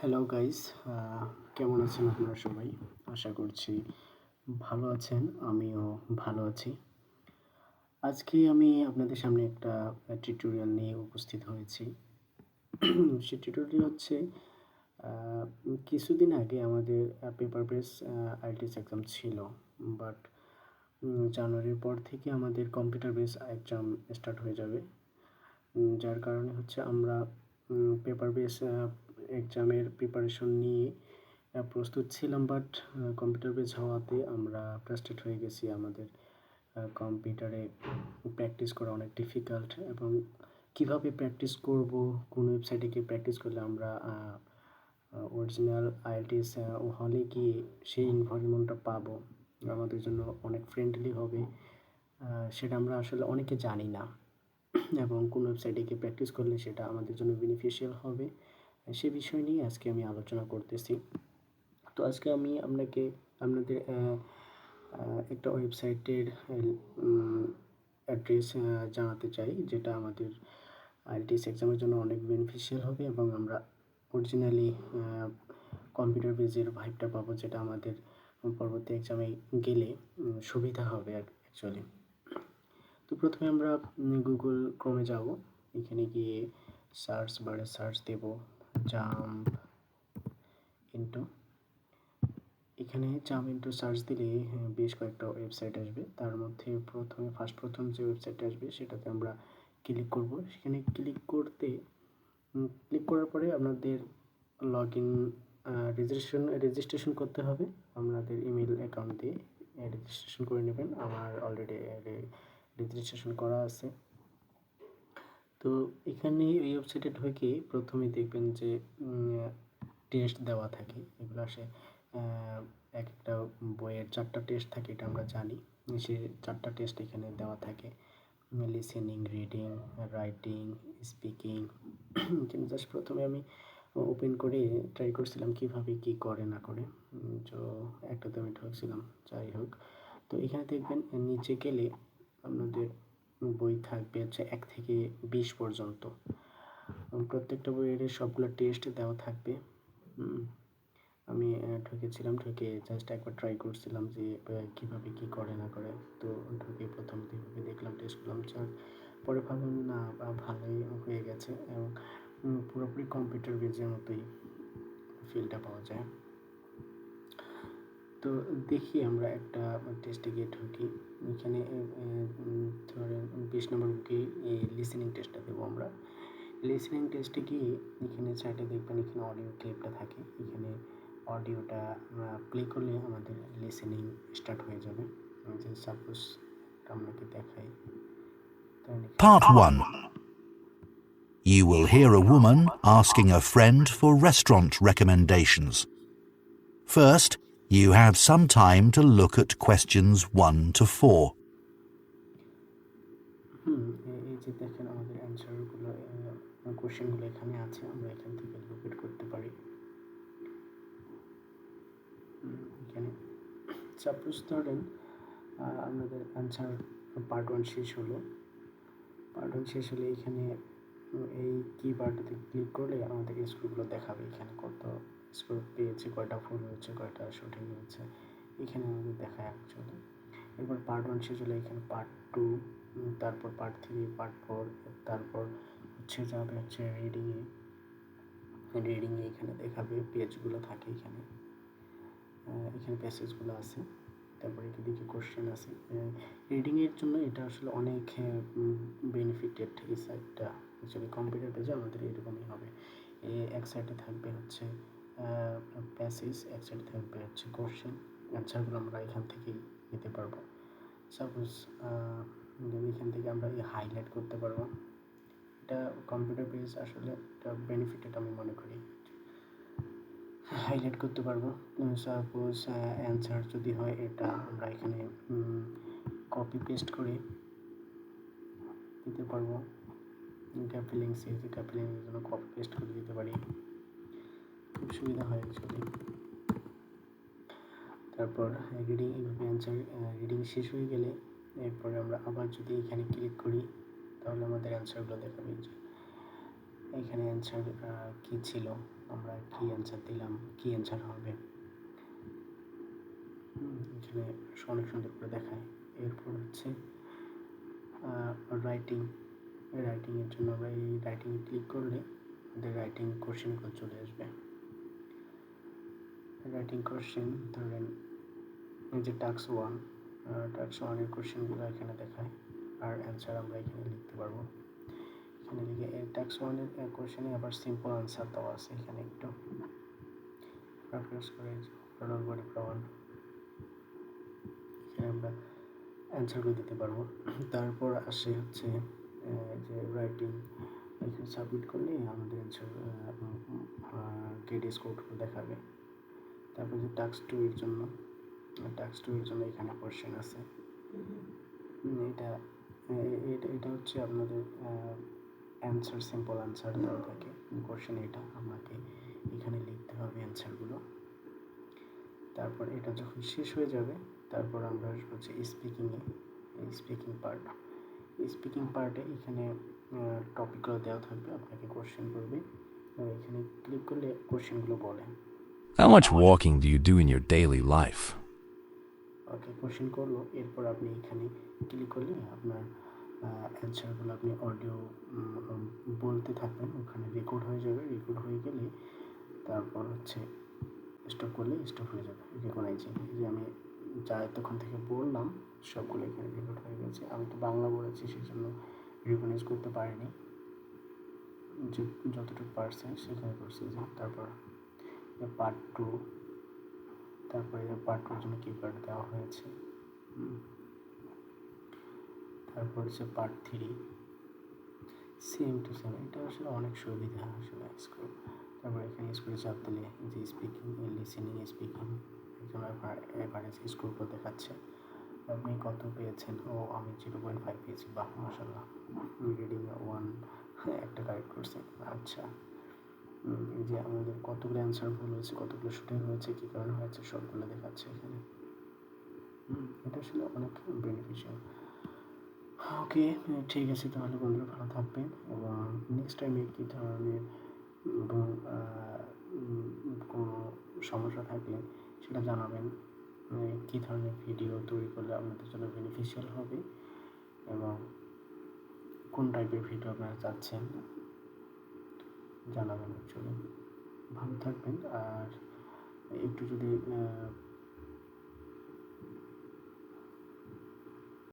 Hello guys, কেমন আছেন আপনারা সবাই? আশা করছি ভালো আছেন। আমিও ভালো আছি। আজকে আমি আপনাদের সামনে একটা টিউটোরিয়াল নিয়ে উপস্থিত হয়েছি। সেই টিউটোরিয়ালটি হচ্ছে আ কিছুদিন আগে আমাদের পেপার বেস IELTS এক্সাম ছিল। বাট জানুয়ারির পর থেকে আমাদের কম্পিউটার বেস এক্সাম স্টার্ট হয়ে যাবে। যার কারণে হচ্ছে আমরা পেপার বেস এক্সামের প্রিপারেশন নিয়ে প্রস্তুত ছিলাম, বাট কম্পিউটার বেস হওয়াতে আমরা ফ্রাস্ট্রেট হয়ে গেছি। আমাদের কম্পিউটারে প্র্যাকটিস করা অনেক ডিফিকাল্ট, এবং কিভাবে প্র্যাকটিস করব, কোন ওয়েবসাইটে গিয়ে প্র্যাকটিস করলে আমরা অরিজিনাল IELTS হলে গিয়ে সেই এনভায়রনমেন্টটা পাবো, আমাদের জন্য অনেক ফ্রেন্ডলি হবে, সেটা আমরা আসলে অনেকে জানি না। এবং কোন ওয়েবসাইটে গিয়ে প্র্যাকটিস করলে সেটা আমাদের জন্য বেনিফিশিয়াল হবে, সে বিষয় নিয়ে আজকে আমি আলোচনা করতেছি। তো আজকে আমি আপনাদের একটা ওয়েবসাইটের অ্যাড্রেস জানাতে চাই, যেটা আমাদের IELTS এক্সামের জন্য অনেক বেনিফিশিয়াল হবে, এবং আমরা অরিজিনালি কম্পিউটার বেজের ভাইবটা পাবো, যেটা আমাদের পরবর্তী এক্সামে গেলে সুবিধা হবে অ্যাকচুয়ালি। তো প্রথমে আমরা গুগল ক্রোমে যাব। এখানে গিয়ে সার্চ বারে সার্চ দেব জাম্প ইনটু। এখানে জাম্প ইনটু সার্চ দিলে বেশ কয়েকটা ওয়েবসাইট আসবে। তার মধ্যে প্রথম যে ওয়েবসাইটটা আসবে সেটাতে আমরা ক্লিক করব। সেখানে ক্লিক করার পরে আপনাদের লগ ইন রেজিস্ট্রেশন করতে হবে। আপনাদের ইমেল অ্যাকাউন্ট দিয়ে রেজিস্ট্রেশন করে নেবেন। আমার অলরেডি রেজিস্ট্রেশন করা আছে। তো এখানে এই ওয়েবসাইটে ঢুকে প্রথমেই দেখবেন যে টেস্ট দেওয়া থাকে। এগুলো আসে এক একটা বইয়ের 4টা টেস্ট থাকে, এটা আমরা জানি। সে 4টা টেস্ট এখানে দেওয়া থাকে: লিসেনিং, রিডিং, রাইটিং, স্পিকিং। কিন্তু জাস্ট প্রথমে আমি ওপেন করে ট্রাই করছিলাম কীভাবে কী করে না করে। তো একটাতে আমি ঢুকছিলাম, যাই হোক। তো এখানে দেখবেন নিচে গেলে আপনাদের বই থাকবে হচ্ছে 1 থেকে 20 পর্যন্ত। প্রত্যেকটা বইয়ের সবগুলো টেস্ট দেওয়া থাকবে। আমি ঢুকেছিলাম, ঢুকে জাস্ট একবার ট্রাই করছিলাম যে কীভাবে কী করে না করে। তো ঢুকে প্রথম এইভাবে দেখলাম টেস্টগুলো, পরে ভাবলাম না ভালোই হয়ে গেছে, এবং পুরোপুরি কম্পিউটার বেজের মতোই ফিলটা পাওয়া যায়। তো দেখি আমরা একটা টেস্টে গিয়ে ঢুকি। এখানে ধরেন 20 নম্বর বুকে লিসেনিং টেস্টটা দেবো আমরা। লিসেনিং টেস্টে গিয়ে এখানে সাইডে দেখবেন এখানে অডিও ক্লিপটা থাকে। এখানে অডিওটা প্লে করলে আমাদের লিসেনিং স্টার্ট হয়ে যাবে। যে সাপোজ আপনাকে দেখাই। Part 1. You will hear a woman asking a friend for restaurant recommendations. First, you have some time to look at questions 1 to 4. এই যে দেখেন আমাদের অ্যান্সারগুলো, কোশ্চেনগুলো এখানে আছে, আমরা এখান থেকে লোকেট করতে পারি। এখানে সাপোজ ধরেন আমাদের অ্যান্সার পার্ট 1 শেষ হলো। এখানে এই কিওয়ার্ডটাতে ক্লিক করলে আমাদের স্কোরগুলো দেখাবে। এখানে কত স্কোর পেয়েছে, কয়টা ভুল হয়েছে, কয়টা সঠিক হয়েছে, এখানে আমাদের দেখায় অ্যাকচুয়ালি। এরপর পার্ট 1 শেষ হলে এখানে পার্ট 2, তারপর পার্ট 3, পার্ট 4, তারপর যাবে রিডিংয়ে এখানে দেখাবে পেজগুলো থাকে এখানে প্যাসেজগুলো আছে। তারপরে এদিকে কোশ্চেন আছে। রিডিংয়ের জন্য এটা আসলে অনেক বেনিফিটেড এই সাইটটা। অ্যাকচুয়ালি কম্পিউটার পেজে আমাদের এরকমই হবে। এক সাইডে থাকবে হচ্ছে প্যাসেজ, এক সাইডে থাকবে হচ্ছে কোশ্চেন। অ্যান্সারগুলো আমরা এখান থেকেই নিতে পারবো। সাপোজ এখান থেকে আমরা হাইলাইট করতে পারবো। এটা কম্পিউটার পেজ আসলে এটা বেনিফিটেড আমি মনে করি। হাইলাইট করতে পারবো। সাপোজ অ্যান্সার যদি হয় এটা, আমরা এখানে কপি পেস্ট করে দিতে পারবো। ক্যাপিলিংসের জন্য কপি পেস্ট করে দিতে পারি, খুব সুবিধা হয় অ্যাকচুয়ালি। তারপর রিডিং, এইভাবে অ্যান্সার রিডিং শেষ হয়ে গেলে এরপরে আমরা আবার যদি এখানে ক্লিক করি তাহলে আমাদের অ্যান্সারগুলো দেখাবে। যে এখানে অ্যান্সার কী ছিল, আমরা কী অ্যান্সার দিলাম, কী অ্যান্সার হবে, এখানে অনেক সুন্দর করে দেখায়। এরপর হচ্ছে রাইটিং। রাইটিংয়ের জন্য আমরা এই রাইটিংয়ে ক্লিক করলে আমাদের রাইটিং কোশ্চেনগুলো চলে আসবে। রাইটিং কোশ্চেন ধরেন এই যে টাস্ক 1, টাস্ক 1-এর কোশ্চেনগুলো এখানে দেখায়, আর অ্যান্সার আমরা এখানে লিখতে পারবো। এখানে লিখে এই টাস্ক 1-এর কোশ্চেনে আবার সিম্পল অ্যান্সার দেওয়া আছে, এখানে একটু রেফারেন্স করে বডি প্রমাণ, এখানে আমরা অ্যান্সারগুলো দিতে পারবো। তারপর আসে হচ্ছে যে রাইটিং, এখানে সাবমিট করলে আমাদের অ্যান্সার গ্রেড স্কোরগুলো দেখাবে। তারপর যে টাস্ক 2-এর জন্য, এখানে কোশ্চেন আছে। এটা হচ্ছে আপনাদের অ্যান্সার, সিম্পল অ্যান্সার দেওয়া থাকে কোশ্চেন, এটা আপনাকে এখানে লিখতে হবে অ্যান্সারগুলো। তারপর এটা যখন শেষ হয়ে যাবে তারপর আমরা হচ্ছে স্পিকিংয়ে, স্পিকিং পার্টে এখানে টপিকগুলো দেওয়া থাকবে, আপনাকে কোশ্চেন করবে, এখানে ক্লিক করলে কোশ্চেনগুলো বলে। How much walking do you do in your daily life? Okay, question করলো, এরপর আপনি এখানে ক্লিক করলে আপনার অ্যান্সারগুলো আপনি অডিও বলতে থাকবেন, ওখানে রেকর্ড হয়ে যাবে। রেকর্ড হয়ে গেলে তারপর হচ্ছে স্টপ করলে স্টপ হয়ে যাবে রেকগনাইজিং। যে আমি যা এতক্ষণ থেকে বললাম সবগুলো এখানে রেকর্ড হয়ে গেছে। আমি তো বাংলা বলেছি সেই জন্য রেকগনাইজ করতে পারিনি, যে যতটুকু পারছে সেখানে করছি। যে তারপর পার্ট 2, তারপরে পার্ট 2-র জন্য কিওয়ার্ড দেওয়া হয়েছে। তারপর হচ্ছে পার্ট 3, সেম টু সেম। এটা আসলে অনেক সুবিধা আসলে স্কুল। তারপর এখানে স্কুলে চাপ দিলে যে স্পিকিং, লিসেনিং, স্পিকিং একজন এভারেজ স্কোর করে দেখাচ্ছে। আপনি কত পেয়েছেন? ও আমি 0.5 পেয়েছি। বাহ, মাশাআল্লাহ। রিডিং 1 একটা কারেক্ট করছে। আচ্ছা, এই যে আমাদের কতগুলো অ্যান্সার ভুল হয়েছে, কতগুলো সঠিক হয়েছে, কী কারণে হয়েছে সবগুলো দেখাচ্ছে এখানে। এটা আসলে অনেক বেনিফিশিয়াল। ওকে, ঠিক আছে তাহলে বন্ধুরা, ভালো থাকবেন এবং নেক্সট টাইমে কী ধরনের এবং কোনো সমস্যা থাকলে সেটা জানাবেন। কী ধরনের ভিডিও তৈরি করলে আপনাদের জন্য বেনিফিশিয়াল হবে এবং কোন টাইপের ভিডিও আপনারা চাচ্ছেন জানাবেন। অ্যাকচুয়ালি ভালো থাকবেন। আর একটু যদি